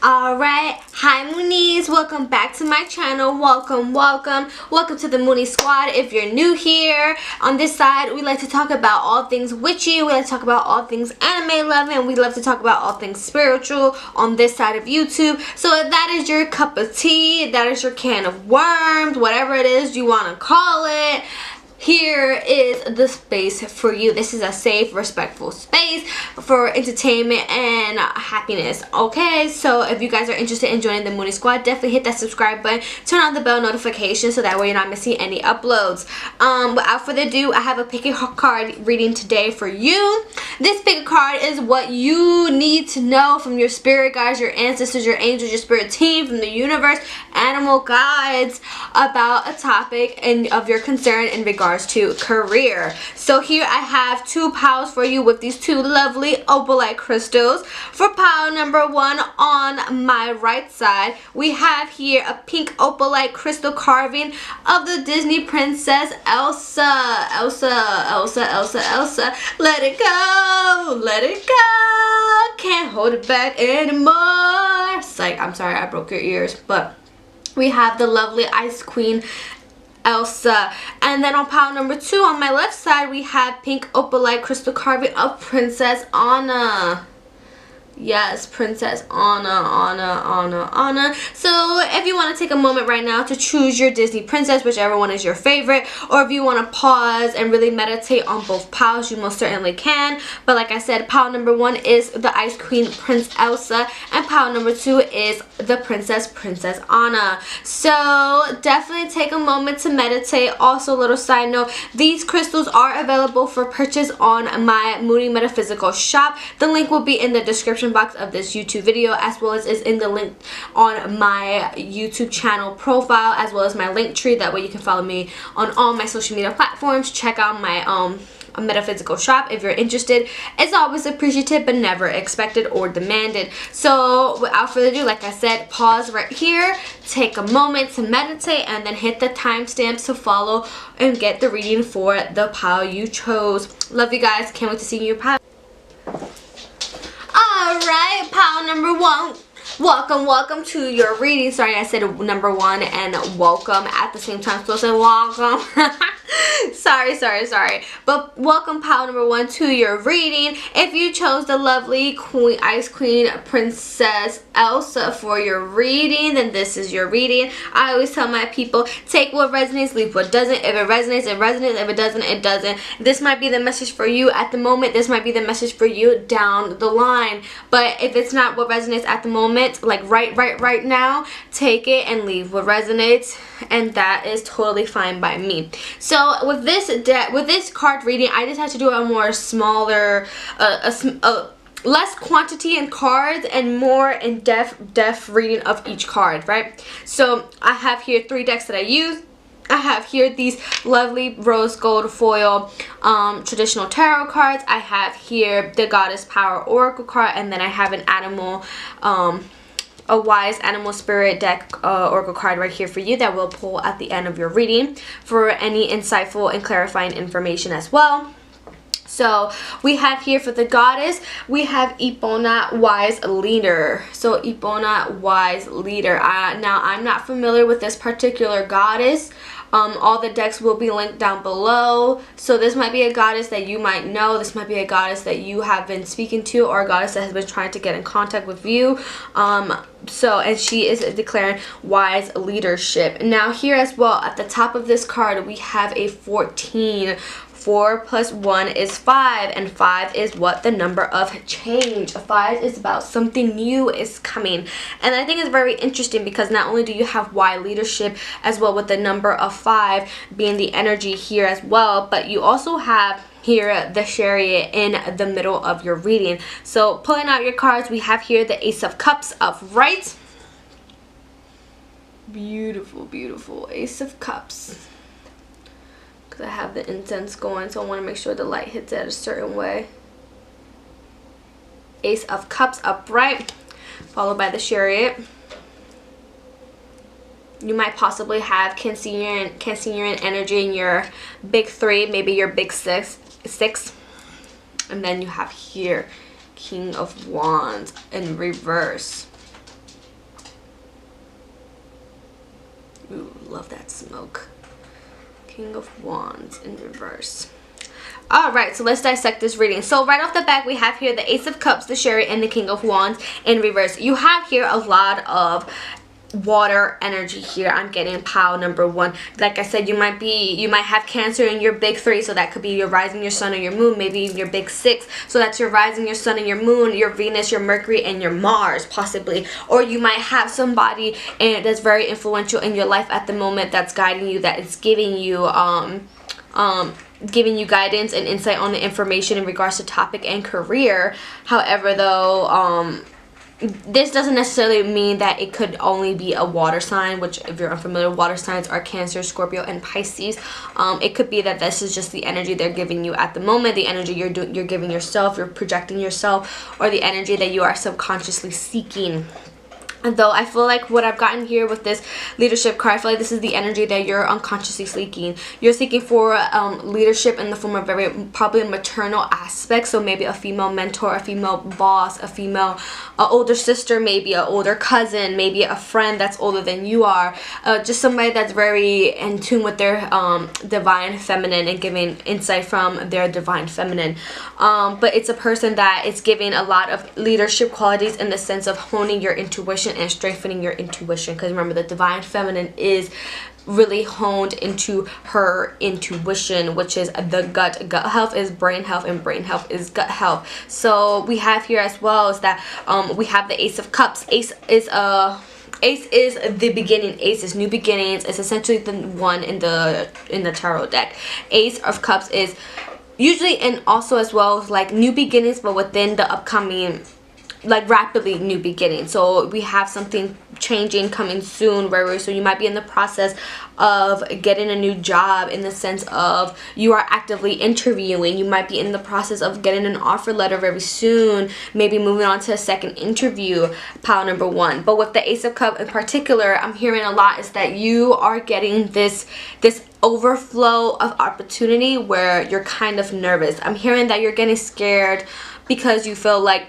Alright, hi Moonies, welcome back to my channel. Welcome to the Moonies squad. If you're new here, on this side we like to talk about all things witchy, we like to talk about all things anime loving, and we love to talk about all things spiritual on this side of YouTube. So if that is your cup of tea, that is your can of worms, whatever it is you want to call it, here is the space for you. This is a safe, respectful space for entertainment and happiness. Okay, so if you guys are interested in joining the Moonies squad, definitely hit that subscribe button, turn on the bell notification so that way you're not missing any uploads. Without further ado, I have a pick a card reading today for you. This pick a card is what you need to know from your spirit guides, your ancestors, your angels, your spirit team, from the universe, animal guides, about a topic and of your concern in regards to career. So here I have two piles for you with these two lovely opalite crystals. For pile number one on my right side, we have here a pink opalite crystal carving of the Disney princess Elsa. Elsa. Let it go. Can't hold it back anymore. Psych, I'm sorry I broke your ears, but we have the lovely Ice Queen Elsa. And then on pile number two on my left side, we have pink opalite crystal carving of Princess Anna. Yes, Princess Anna. So if you want to take a moment right now to choose your Disney princess, whichever one is your favorite, or if you want to pause and really meditate on both piles, you most certainly can. But like I said, pile number one is the Ice Queen Prince Elsa, and pile number two is the Princess Anna. So definitely take a moment to meditate. Also, a little side note, these crystals are available for purchase on my Moonies Metaphysical Shop. The link will be in the description box of this YouTube video, as well as is in the link on my YouTube channel profile, as well as my link tree. That way you can follow me on all my social media platforms. Check out my metaphysical shop if you're interested. It's always appreciated but never expected or demanded. So without further ado, like I said, pause right here, take a moment to meditate, and then hit the timestamps to follow and get the reading for the pile you chose. Love you guys, can't wait to see you in your pile. Alright, pile number one. Welcome to your reading. Sorry, I said number one and welcome at the same time. So I said welcome. sorry. But welcome, pile number one, to your reading. If you chose the lovely Ice Queen Princess Elsa for your reading, then this is your reading. I always tell my people, take what resonates, leave what doesn't. If it resonates, it resonates. If it doesn't, it doesn't. This might be the message for you at the moment. This might be the message for you down the line. But if it's not what resonates at the moment, like right now, take it and leave what resonates, and that is totally fine by me. So with this card reading, I just had to do a more smaller, less quantity in cards and more in depth reading of each card, right? So I have here 3 decks that I use. I have here these lovely rose gold foil traditional tarot cards. I have here the Goddess Power Oracle card, and then I have an animal, a wise animal spirit deck oracle card right here for you that will pull at the end of your reading for any insightful and clarifying information as well. So we have here for the goddess, we have Epona Wise Leader. So Epona Wise Leader. Now I'm not familiar with this particular goddess. All the decks will be linked down below. So this might be a goddess that you might know. This might be a goddess that you have been speaking to, or a goddess that has been trying to get in contact with you. And she is declaring wise leadership. Now here as well, at the top of this card, we have a 14. 4 plus 1 is 5, and 5 is what? The number of change. 5 is about something new is coming. And I think it's very interesting because not only do you have wise leadership as well with the number of 5 being the energy here as well, but you also have here the Chariot in the middle of your reading. So pulling out your cards, we have here the Ace of Cups upright. Beautiful Ace of Cups. I have the incense going, so I want to make sure the light hits it a certain way. Ace of Cups upright, followed by the Chariot. You might possibly have Cancerian energy in your big 3, maybe your big 6. And then you have here King of Wands in reverse. Ooh, love that smoke. King of Wands in reverse. Alright, so let's dissect this reading. So right off the bat, we have here the Ace of Cups, the Chariot, and the King of Wands in reverse. You have here a lot of water energy here. I'm getting pile number 1. Like I said, you might have Cancer in your big 3, so that could be your rising, your sun, or your moon. Maybe even your big 6, so that's your rising, your sun, and your moon, your Venus, your Mercury, and your Mars, possibly. Or you might have somebody that's very influential in your life at the moment, that's guiding you, that is giving you giving you guidance and insight on the information in regards to topic and career. However, though, this doesn't necessarily mean that it could only be a water sign, which, if you're unfamiliar, water signs are Cancer, Scorpio, and Pisces. It could be that this is just the energy they're giving you at the moment, the energy you're giving yourself, you're projecting yourself, or the energy that you are subconsciously seeking. And though I feel like what I've gotten here with this leadership card, I feel like this is the energy that you're unconsciously seeking. You're seeking for leadership in the form of probably a maternal aspect. So maybe a female mentor, a female boss, a female older sister, maybe an older cousin, maybe a friend that's older than you are. Just somebody that's very in tune with their divine feminine and giving insight from their divine feminine. But it's a person that is giving a lot of leadership qualities in the sense of honing your intuition and strengthening your intuition, because remember, the divine feminine is really honed into her intuition, which is the gut. Gut health is brain health, and brain health is gut health. So we have here as well is that we have the Ace of Cups. Ace is the beginning. Ace is new beginnings. It's essentially the one in the tarot deck. Ace of Cups is usually, and also as well, like new beginnings, but within the upcoming, like rapidly new beginning. So we have something changing coming soon, very so you might be in the process of getting a new job, in the sense of you are actively interviewing. You might be in the process of getting an offer letter very soon, maybe moving on to a second interview, pile number 1. But with the Ace of Cups in particular, I'm hearing a lot is that you are getting this overflow of opportunity where you're kind of nervous. I'm hearing that you're getting scared because you feel like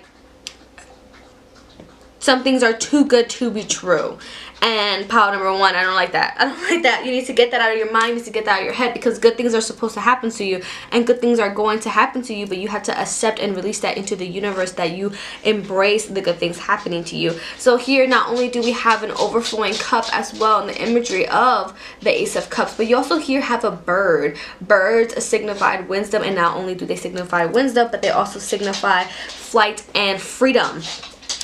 some things are too good to be true. And pile number 1, I don't like that. I don't like that. You need to get that out of your mind. You need to get that out of your head, because good things are supposed to happen to you, and good things are going to happen to you, but you have to accept and release that into the universe, that you embrace the good things happening to you. So here, not only do we have an overflowing cup as well in the imagery of the Ace of Cups, but you also here have a bird. Birds signify wisdom, and not only do they signify wisdom, but they also signify flight and freedom.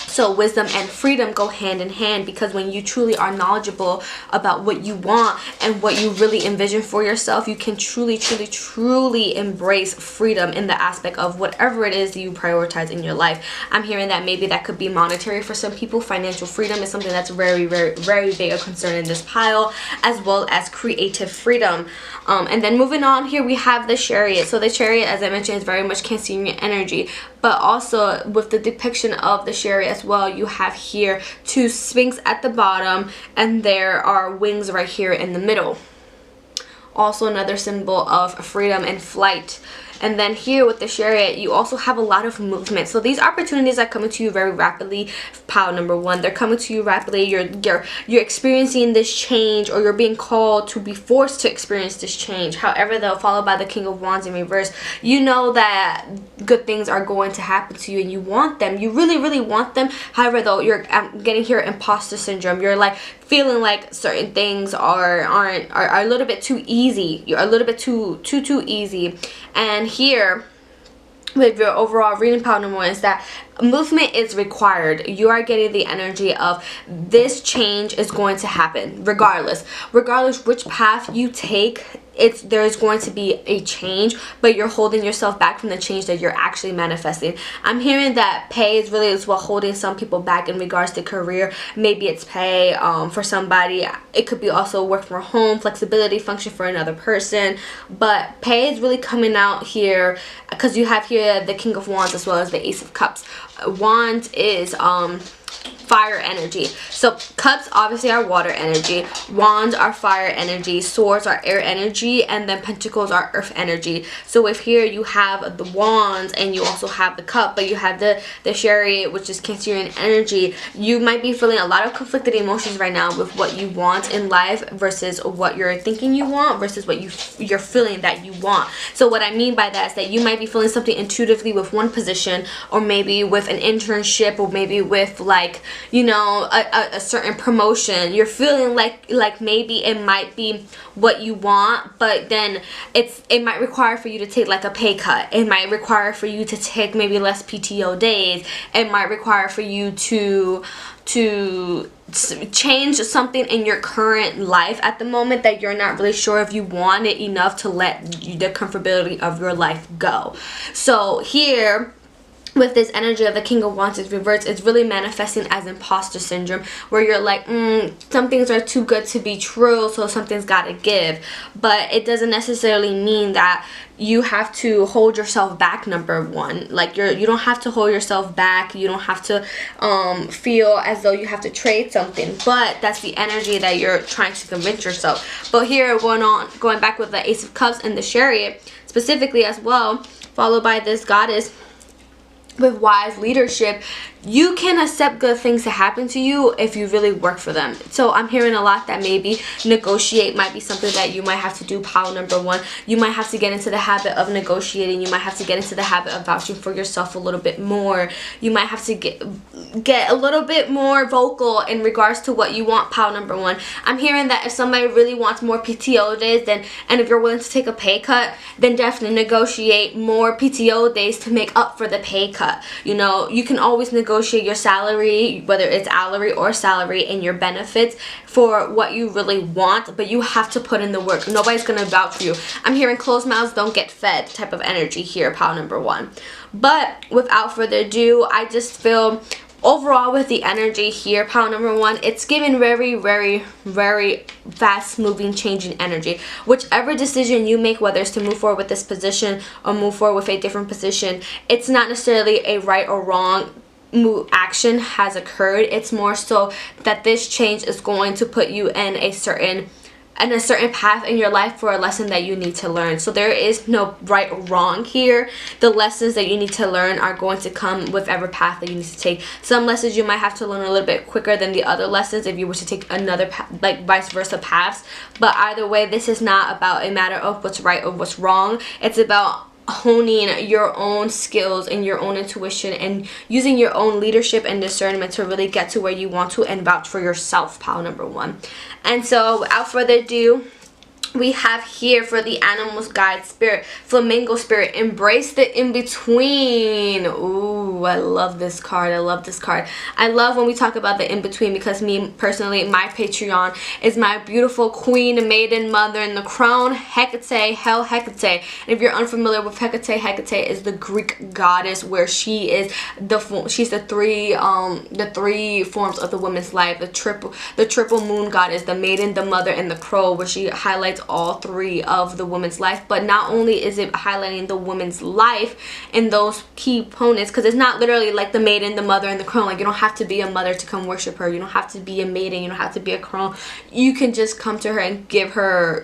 So wisdom and freedom go hand in hand, because when you truly are knowledgeable about what you want and what you really envision for yourself, you can truly embrace freedom in the aspect of whatever it is that you prioritize in your life. I'm hearing that maybe that could be monetary for some people. Financial freedom is something that's very big a concern in this pile, as well as creative freedom. And then moving on, here we have the Chariot. So the Chariot, as I mentioned, is very much Cancerian energy, but also with the depiction of the Chariot as well, you have here 2 Sphinx at the bottom, and there are wings right here in the middle. Also another symbol of freedom and flight. And then here with the Chariot, you also have a lot of movement. So these opportunities are coming to you very rapidly. Pile number 1, they're coming to you rapidly. You're experiencing this change, or you're being called to be forced to experience this change. However, though, followed by the King of Wands in reverse, you know that good things are going to happen to you, and you want them. You really want them. However, though, you're getting here imposter syndrome. You're like feeling like certain things are a little bit too easy. You're a little bit too easy. And here with your overall reading, pile number 1, is that movement is required. You are getting the energy of this change is going to happen regardless which path you take. There's going to be a change, but you're holding yourself back from the change that you're actually manifesting. I'm hearing that pay is really as well holding some people back in regards to career. Maybe it's pay for somebody. It could be also work from home, flexibility function for another person. But pay is really coming out here, because you have here the King of Wands as well as the Ace of Cups. Wands is fire energy. So cups obviously are water energy, wands are fire energy, swords are air energy, and then pentacles are earth energy. So if here you have the wands and you also have the cup, but you have the chariot, which is Cancerian energy, you might be feeling a lot of conflicted emotions right now with what you want in life versus what you're thinking you want versus what you're feeling that you want. So what I mean by that is that you might be feeling something intuitively with one position, or maybe with an internship, or maybe with like, you know, a certain promotion. You're feeling like maybe it might be what you want, but then it might require for you to take like a pay cut. It might require for you to take maybe less PTO days. It might require for you to change something in your current life at the moment that you're not really sure if you want it enough to let the comfortability of your life go. So here, with this energy of the King of Wands is reversed, it's really manifesting as imposter syndrome, where you're like, some things are too good to be true, so something's gotta give. But it doesn't necessarily mean that you have to hold yourself back, number one. Like, you don't have to hold yourself back. You don't have to feel as though you have to trade something, but that's the energy that you're trying to convince yourself. But here, going back with the Ace of Cups and the Chariot specifically as well, followed by this Goddess with wise leadership, you can accept good things to happen to you if you really work for them. So I'm hearing a lot that maybe negotiate might be something that you might have to do. Pile number one, you might have to get into the habit of negotiating. You might have to get into the habit of vouching for yourself a little bit more. You might have to get a little bit more vocal in regards to what you want. Pile number one, I'm hearing that if somebody really wants more PTO days, and if you're willing to take a pay cut, then definitely negotiate more PTO days to make up for the pay cut. You know, you can always negotiate your salary, whether it's hourly or salary, and your benefits for what you really want, but you have to put in the work. Nobody's gonna vouch for you. I'm hearing closed mouths don't get fed type of energy here, pile number one. But without further ado, I just feel overall with the energy here, pile number one, it's given very, very, very fast moving, changing energy. Whichever decision you make, whether it's to move forward with this position or move forward with a different position, it's not necessarily a right or wrong action has occurred. It's more so that this change is going to put you in a certain path in your life for a lesson that you need to learn. So there is no right or wrong here. The lessons that you need to learn are going to come with every path that you need to take. Some lessons you might have to learn a little bit quicker than the other lessons if you were to take another like vice versa paths. But either way, this is not about a matter of what's right or what's wrong. It's about honing your own skills and your own intuition and using your own leadership and discernment to really get to where you want to and vouch for yourself, pile number one. And so without further ado, we have here for the animals, guide, spirit, flamingo spirit, embrace the in-between. Ooh, I love this card. I love this card. I love when we talk about the in-between, because me personally, my Patreon is my beautiful queen, maiden, mother in the crown, Hecate, Hell Hecate. And if you're unfamiliar with Hecate, Hecate is the Greek goddess where she is she's the three forms of the woman's life, the triple moon goddess, the maiden, the mother, and the crow, where she highlights all three of the woman's life. But not only is it highlighting the woman's life and those key components, because it's not literally like the maiden, the mother, and the crone. Like, you don't have to be a mother to come worship her. You don't have to be a maiden. You don't have to be a crone. You can just come to her and give her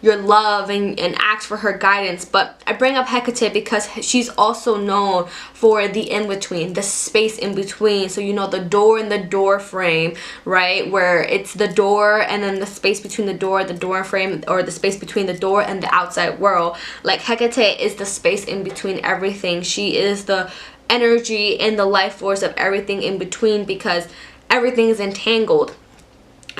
your love and ask for her guidance. But I bring up Hecate because she's also known for the in-between, the space in between. So you know, the door and the door frame, right, where it's the door and then the space between the door frame, or the space between the door and the outside world. Like, Hecate is the space in between everything. She is the energy and the life force of everything in between, because everything is entangled.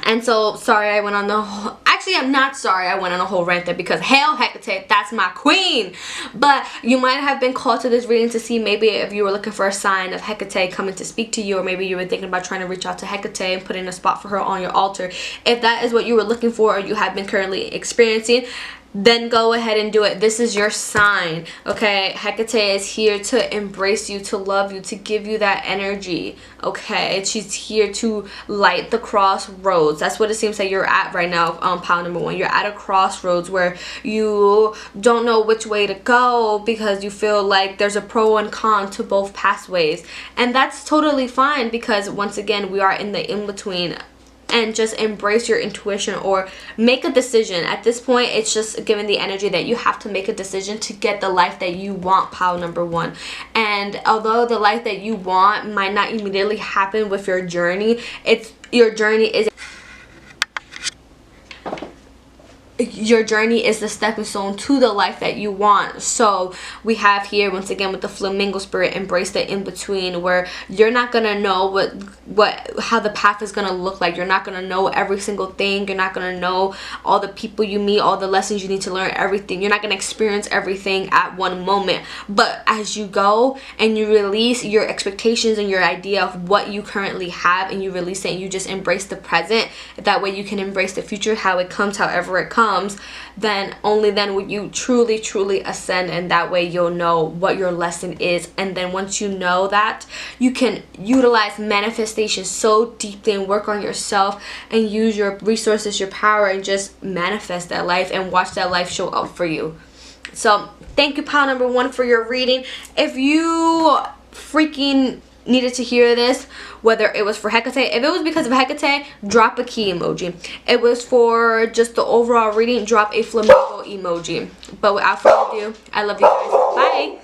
And so, sorry I went on the whole, actually I'm not sorry I went on a whole rant there, because hail Hecate, that's my queen. But you might have been called to this reading to see maybe if you were looking for a sign of Hecate coming to speak to you, or maybe you were thinking about trying to reach out to Hecate and put in a spot for her on your altar. If that is what you were looking for, or you have been currently experiencing, then go ahead and do it. This is your sign, okay? Hecate is here to embrace you, to love you, to give you that energy, okay? She's here to light the crossroads. That's what it seems like you're at right now, pile number 1. You're at a crossroads where you don't know which way to go because you feel like there's a pro and con to both pathways. And that's totally fine because, once again, we are in the in-between. And just embrace your intuition or make a decision. At this point, it's just given the energy that you have to make a decision to get the life that you want, pile number 1. And although the life that you want might not immediately happen with your journey, your journey is the stepping stone to the life that you want. So we have here, once again, with the flamingo spirit, embrace the in-between, where you're not gonna know how the path is gonna look like. You're not gonna know every single thing. You're not gonna know all the people you meet, all the lessons you need to learn, everything. You're not gonna experience everything at one moment. But as you go and you release your expectations and your idea of what you currently have, and you release it and you just embrace the present, that way you can embrace the future, how it comes, however it comes, then only then will you truly ascend, and that way you'll know what your lesson is. And then once you know that, you can utilize manifestation so deeply and work on yourself and use your resources, your power, and just manifest that life and watch that life show up for you. So thank you, pile number 1, for your reading. If you freaking needed to hear this, whether it was for Hecate, if it was because of Hecate, drop a key emoji. It was for just the overall reading, drop a flamingo emoji. But without further ado, I love you guys. Bye.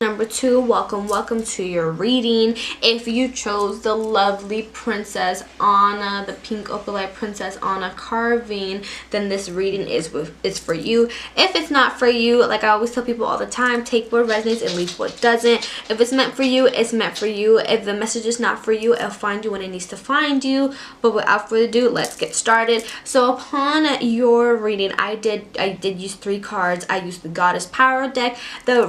Number 2, welcome to your reading. If you chose the lovely Princess Anna, the pink opalite Princess Anna carving, then this reading is for you. If it's not for you, like I always tell people all the time, take what resonates and leave what doesn't. If it's meant for you, it's meant for you. If the message is not for you, it'll find you when it needs to find you. But without further ado, let's get started. So upon your reading, I did use 3 cards. I used the Goddess Power deck, the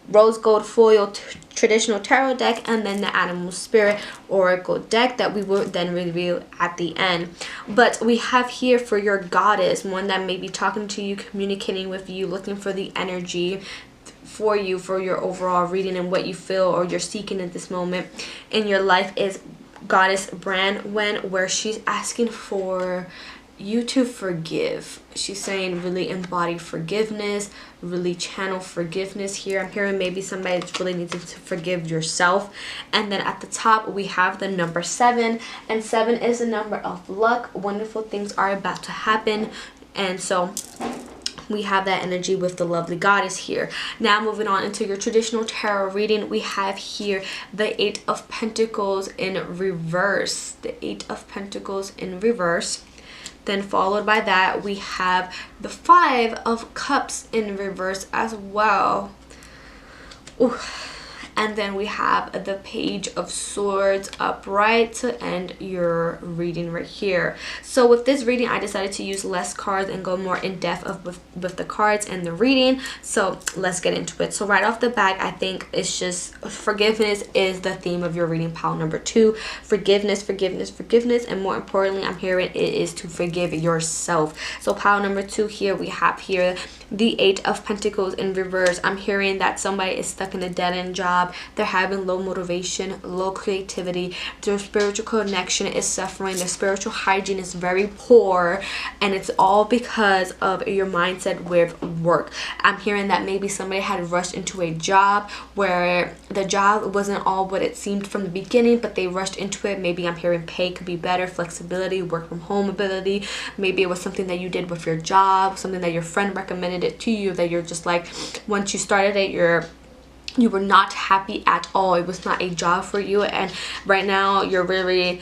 rose gold foil traditional tarot deck, and then the Animal Spirit Oracle deck that we will then review at the end. But we have here for your goddess, one that may be talking to you, communicating with you, looking for the energy for you, for your overall reading and what you feel or you're seeking at this moment in your life, is Goddess Branwen, where she's asking for you to forgive. She's saying really embody forgiveness, really channel forgiveness here. I'm hearing maybe somebody that's really needs to forgive yourself. And then at the top we have the number 7, and 7 is a number of luck. Wonderful things are about to happen, and so we have that energy with the lovely goddess here. Now moving on into your traditional tarot reading, we have here the 8 of Pentacles in reverse. The 8 of Pentacles in reverse. Then followed by that, we have the 5 of Cups in reverse as well. Ooh. And then we have the Page of Swords upright to end your reading right here. So with this reading, I decided to use less cards and go more in depth with the cards and the reading. So let's get into it. So right off the bat, I think it's just forgiveness is the theme of your reading, pile number 2. Forgiveness, forgiveness, forgiveness. And more importantly, I'm hearing it is to forgive yourself. So pile number 2 here, we have here the 8 of Pentacles in reverse. I'm hearing that somebody is stuck in a dead-end job. They're having low motivation, low creativity. Their spiritual connection is suffering. Their spiritual hygiene is very poor, and it's all because of your mindset with work. I'm hearing that maybe somebody had rushed into a job where the job wasn't all what it seemed from the beginning, but they rushed into it. Maybe I'm hearing pay could be better, flexibility, work from home ability. Maybe it was something that you did with your job, something that your friend recommended it to you, that you're just like, once you started it, you were not happy at all. It was not a job for you, and right now you're really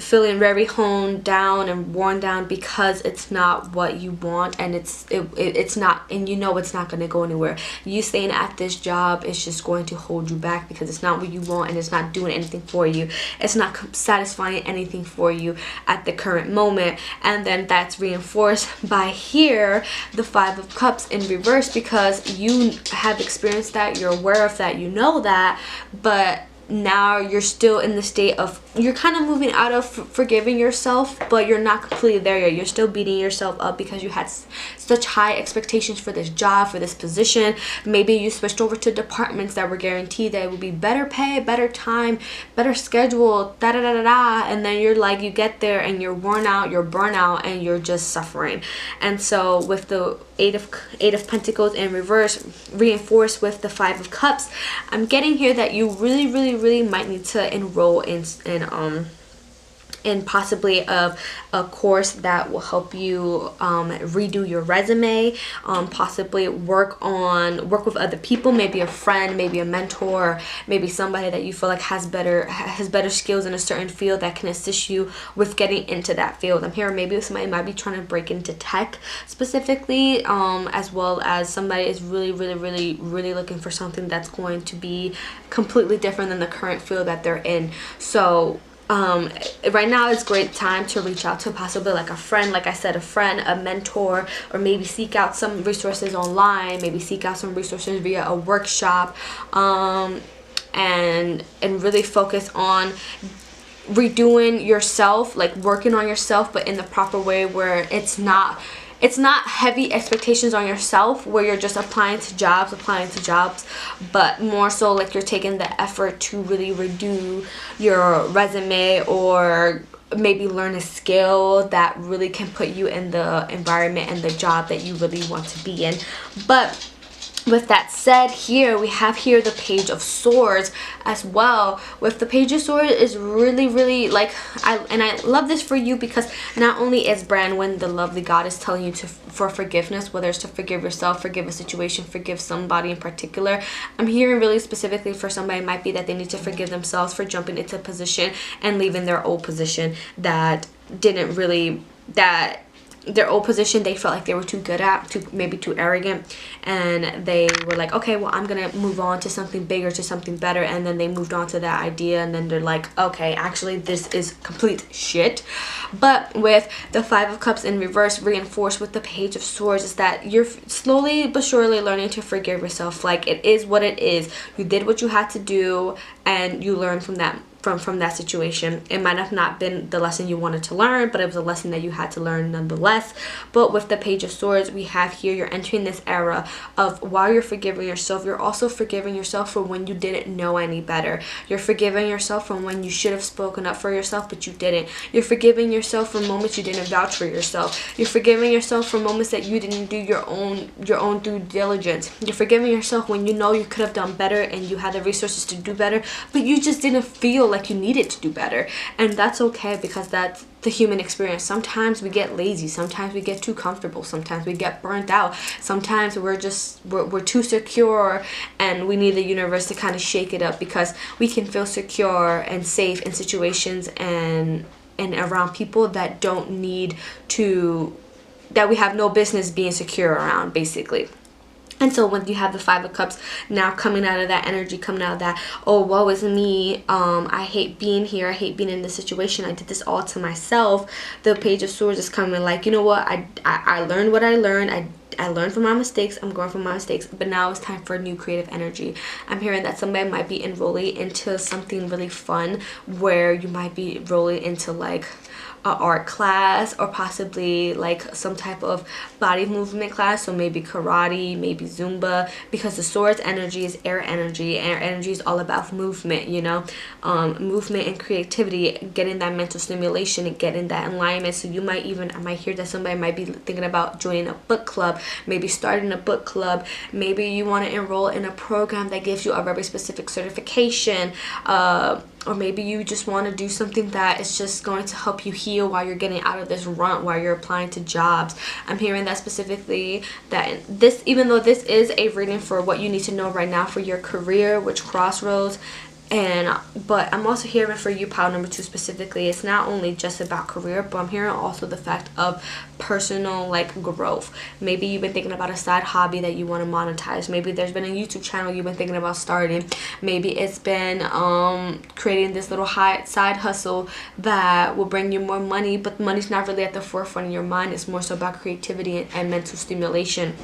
feeling very honed down and worn down because it's not what you want, and it's not, and you know it's not going to go anywhere. You staying at this job is just going to hold you back because it's not what you want, and it's not doing anything for you. It's not satisfying anything for you at the current moment. And then that's reinforced by here the 5 of Cups in reverse, because you have experienced that, you're aware of that, you know that, but now you're still in the state of, you're kind of moving out of forgiving yourself, but you're not completely there yet. You're still beating yourself up because you had such high expectations for this job, for this position. Maybe you switched over to departments that were guaranteed that it would be better pay, better time, better schedule, da da da da da, and then you're like, you get there and you're worn out, you're burnout, and you're just suffering. And so with the Eight of Pentacles in reverse, reinforced with the Five of Cups, I'm getting here that you really might need to enroll in possibly a course that will help you redo your resume, possibly work with other people, maybe a friend, maybe a mentor, maybe somebody that you feel like has better skills in a certain field that can assist you with getting into that field. I'm here maybe somebody might be trying to break into tech specifically, as well as somebody is really looking for something that's going to be completely different than the current field that they're in. So right now it's a great time to reach out to possibly like a friend, like I said, a friend, a mentor, or maybe seek out some resources online, maybe seek out some resources via a workshop, and really focus on redoing yourself, like working on yourself, but in the proper way where it's not heavy expectations on yourself where you're just applying to jobs, but more so like you're taking the effort to really redo your resume, or maybe learn a skill that really can put you in the environment and the job that you really want to be in. But with that said, here we have the Page of Swords as well. With the Page of Swords is really like, I love this for you, because not only is Branwen, the lovely goddess, telling you for forgiveness, whether it's to forgive yourself, forgive a situation, forgive somebody in particular. I'm hearing really specifically for somebody, it might be that they need to forgive themselves for jumping into a position and leaving their old position that their old position they felt like they were too good at, maybe too arrogant, and they were like, okay, well, I'm gonna move on to something bigger, to something better, and then they moved on to that idea, and then they're like, okay, actually this is complete shit. But with the Five of Cups in reverse, reinforced with the Page of Swords, is that you're slowly but surely learning to forgive yourself. Like, it is what it is. You did what you had to do, and you learned from that situation. It might have not been the lesson you wanted to learn, but it was a lesson that you had to learn nonetheless. But with the Page of Swords, we have here, you're entering this era of, while you're forgiving yourself, you're also forgiving yourself for when you didn't know any better. You're forgiving yourself from when you should have spoken up for yourself, but you didn't. You're forgiving yourself for moments you didn't vouch for yourself. You're forgiving yourself for moments that you didn't do your own due diligence. You're forgiving yourself when you know you could have done better and you had the resources to do better, but you just didn't feel like you needed to do better. And that's okay, because that's the human experience. Sometimes we get lazy, sometimes we get too comfortable, sometimes we get burnt out, sometimes we're too secure, and we need the universe to kind of shake it up, because we can feel secure and safe in situations and around people that we have no business being secure around, basically. And so when you have the Five of Cups now coming out of that energy, coming out of that, oh, woe is me, I hate being here, I hate being in this situation, I did this all to myself, the Page of Swords is coming like, you know what, I learned what I learned, I learned from my mistakes, I'm growing from my mistakes, but now it's time for a new creative energy. I'm hearing that somebody might be enrolling into something really fun, where you might be rolling into like an art class, or possibly like some type of body movement class, so maybe karate, maybe Zumba, because the Swords energy is air energy, and air energy is all about movement, you know, movement and creativity, getting that mental stimulation and getting that alignment. So I might hear that somebody might be thinking about joining a book club, maybe starting a book club, maybe you want to enroll in a program that gives you a very specific certification, or maybe you just want to do something that is just going to help you heal while you're getting out of this rut, while you're applying to jobs. I'm hearing that specifically, that this, even though this is a reading for what you need to know right now for your career, which crossroads, but I'm also hearing for you, pile number 2 specifically, it's not only just about career, but I'm hearing also the fact of personal like growth. Maybe you've been thinking about a side hobby that you want to monetize. Maybe there's been a YouTube channel you've been thinking about starting. Maybe it's been creating this little side hustle that will bring you more money, but money's not really at the forefront of your mind. It's more so about creativity and mental stimulation.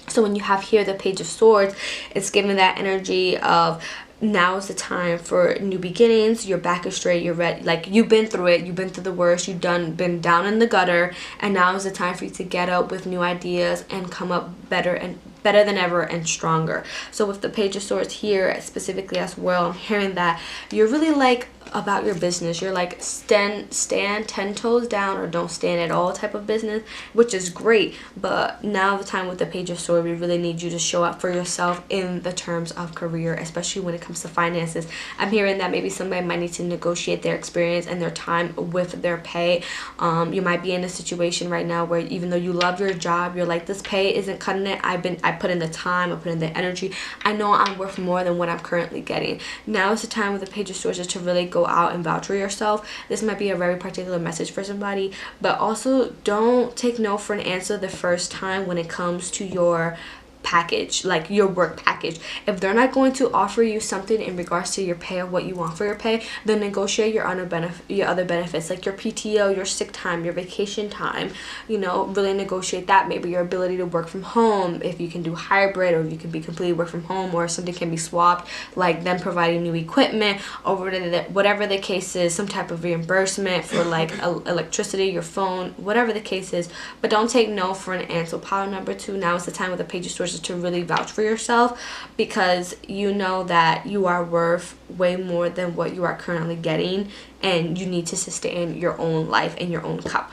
So when you have here the Page of Swords, it's giving that energy of now is the time for new beginnings. Your back is straight, you're ready, like you've been through it, you've been through the worst, you've been down in the gutter, and now is the time for you to get up with new ideas and come up better than ever and stronger. So with the Page of Swords here specifically as well, I'm hearing that you're really like about your business. You're like stand 10 toes down or don't stand at all type of business, which is great. But now the time with the Page of Swords, we really need you to show up for yourself in the terms of career, especially when it comes to finances. I'm hearing that maybe somebody might need to negotiate their experience and their time with their pay. You might be in a situation right now where even though you love your job, you're like, this pay isn't cutting it. I put in the time, I put in the energy, I know I'm worth more than what I'm currently getting. Now is the time with the Page of Swords to really go out and vouch for yourself. This might be a very particular message for somebody, but also don't take no for an answer the first time when it comes to your package, like your work package. If they're not going to offer you something in regards to your pay or what you want for your pay, then negotiate your other benefits, like your PTO, your sick time, your vacation time. You know, really negotiate that. Maybe your ability to work from home, if you can do hybrid, or if you can be completely work from home, or something can be swapped, like them providing new equipment, or whatever the case is, some type of reimbursement for like electricity, your phone, whatever the case is. But don't take no for an answer. Pile number 2, now is the time with the Page of Swords to really vouch for yourself, because you know that you are worth way more than what you are currently getting, and you need to sustain your own life and your own cup.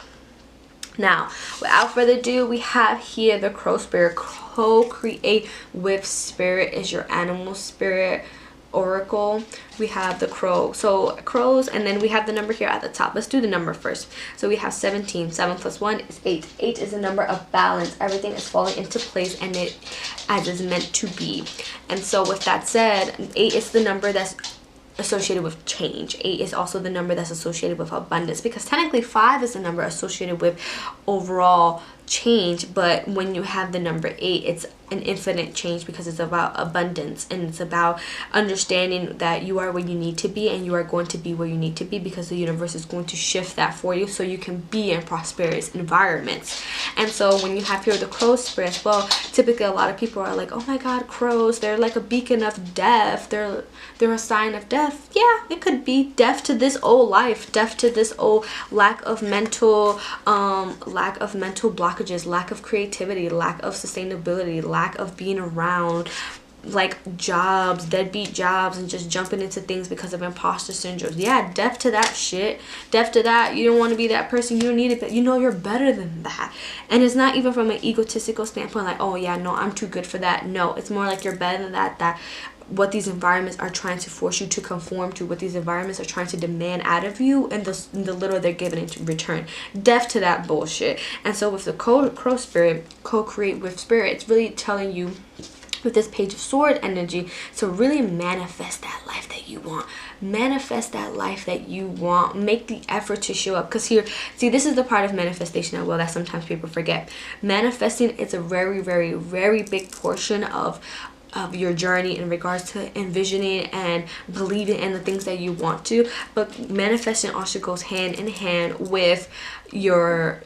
Now, without further ado, we have here the Crow Spirit. Co-create with Spirit is your animal spirit oracle. We have the crow, so crows, and then we have the number here at the top. Let's do the number first. So we have 17. 7 plus 1 is 8. 8 is a number of balance. Everything is falling into place and it as is meant to be. And so with that said, 8 is the number that's associated with change. 8 is also the number that's associated with abundance, because technically 5 is the number associated with overall change, but when you have the number 8, it's an infinite change, because it's about abundance, and it's about understanding that you are where you need to be, and you are going to be where you need to be, because the universe is going to shift that for you so you can be in prosperous environments. And so when you have here the Crow Spirit as well, typically a lot of people are like, oh my god, crows, they're like a beacon of death, they're a sign of death. Yeah, it could be death to this old life, death to this old lack of mental blockages, lack of creativity, lack of sustainability, lack of being around like jobs, deadbeat jobs, and just jumping into things because of imposter syndrome. Yeah, death to that shit, death to that. You don't want to be that person, you don't need it, you know you're better than that. And it's not even from an egotistical standpoint like, oh yeah, no, I'm too good for that. No, it's more like you're better than that what these environments are trying to force you to conform to, what these environments are trying to demand out of you, and the little they're giving in return. Death to that bullshit. And so with the Crow Spirit, co-create with Spirit, it's really telling you with this Page of Sword energy to really manifest that life that you want. Manifest that life that you want. Make the effort to show up. Because here, see, this is the part of manifestation as well that sometimes people forget. Manifesting is a very, very, very big portion of your journey in regards to envisioning and believing in the things that you want to. But manifesting also goes hand in hand with your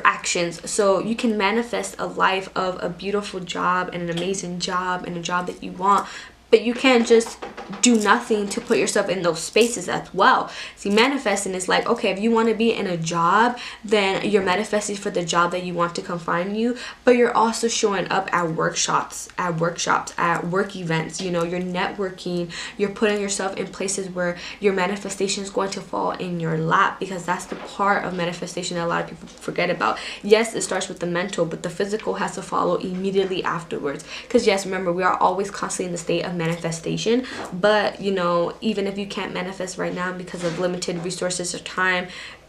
actions. So you can manifest a life of a beautiful job and an amazing job and a job that you want, but you can't just do nothing to put yourself in those spaces as well. See, manifesting is like, okay, if you want to be in a job, then you're manifesting for the job that you want to confine you, but you're also showing up at workshops, at work events. You know, you're networking, you're putting yourself in places where your manifestation is going to fall in your lap, because that's the part of manifestation that a lot of people forget about. Yes, it starts with the mental, but the physical has to follow immediately afterwards. Because yes, remember, we are always constantly in the state of manifestation, but you know, even if you can't manifest right now because of limited resources or time,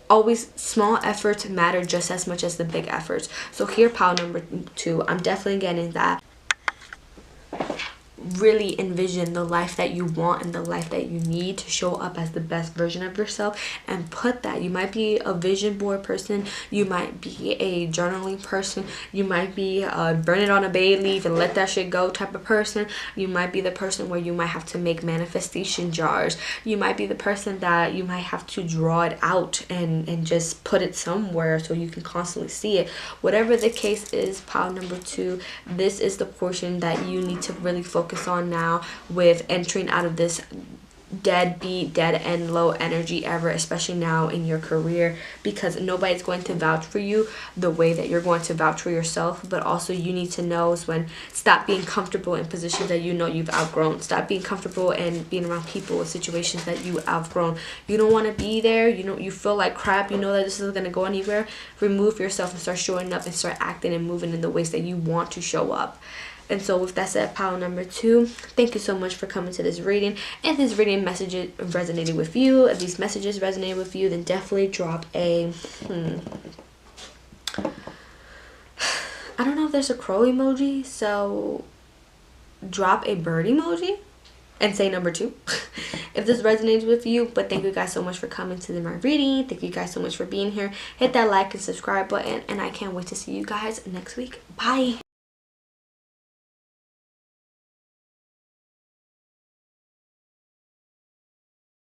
always small efforts matter just as much as the big efforts. So here, pile number 2, I'm definitely getting that. Really envision the life that you want and the life that you need to show up as the best version of yourself, and put that. You might be a vision board person, you might be a journaling person, you might be burn it on a bay leaf and let that shit go type of person. You might be the person where you might have to make manifestation jars. You might be the person that you might have to draw it out and just put it somewhere so you can constantly see it. Whatever the case is, pile number 2, this is the portion that you need to really focus focus on now with entering out of this dead end low energy ever, especially now in your career, because nobody's going to vouch for you the way that you're going to vouch for yourself. But also you need to know is when stop being comfortable in positions that you know you've outgrown. Stop being comfortable and being around people with situations that you outgrown. You don't want to be there. You know, you feel like crap, you know that this isn't going to go anywhere. Remove yourself and start showing up and start acting and moving in the ways that you want to show up. And so with that said, pile number 2, thank you so much for coming to this reading. If this reading message resonated with you, if these messages resonated with you, then definitely drop a, I don't know if there's a crow emoji, so drop a bird emoji and say number 2 if this resonates with you. But thank you guys so much for coming to my reading. Thank you guys so much for being here. Hit that like and subscribe button, and I can't wait to see you guys next week. Bye.